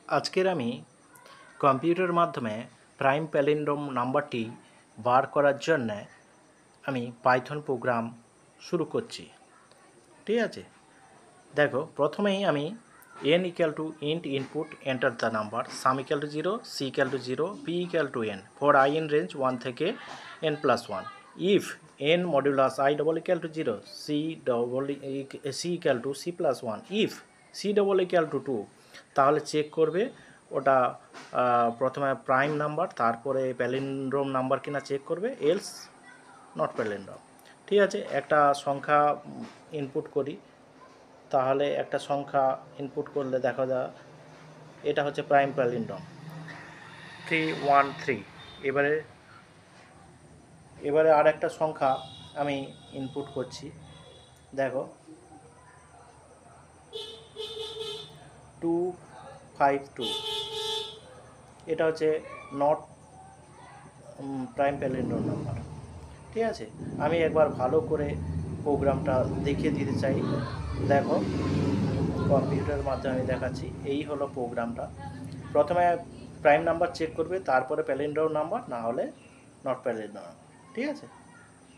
আজকের আমি কম্পিউটার মাধ্যমে প্রাইম প্যালিন্ড্রোম নাম্বারটি বার করার জন্য আমি পাইথন প্রোগ্রাম শুরু করছি। ঠিক আছে, দেখো প্রথমেই আমি n equal to int input enter the number sum equal to 0 c equal to 0 p equal to n for I in range 1 থেকে n plus 1 if n modulus I double equal to 0 c equal to c plus 1 if c double equal to 2 তাহলে check করবে ওটা প্রথমে prime number তারপরে palindrome number কিনা check করবে, else not palindrome. ঠিক আছে, একটা সংখ্যা ইনপুট করি, তাহলে একটা সংখ্যা ইনপুট করলে দেখা যায় এটা হচ্ছে প্রাইম প্যালিন্ড্রোম 313। এবারে আর একটা সংখ্যা আমি ইনপুট করছি, দেখো 252, এটা হচ্ছে নট প্রাইম প্যালিন্ড্রোম নাম্বার। ঠিক আছে, আমি একবার ভালো করে প্রোগ্রামটা দেখিয়ে দিতে চাই। দেখো কম্পিউটারের মাধ্যমে আমি দেখাচ্ছি, এই হলো প্রোগ্রামটা। প্রথমে প্রাইম নাম্বার চেক করবে, তারপরে প্যালিন্ড্রোম নাম্বার, না হলে নট প্যালিন্ড্রোম। ঠিক আছে।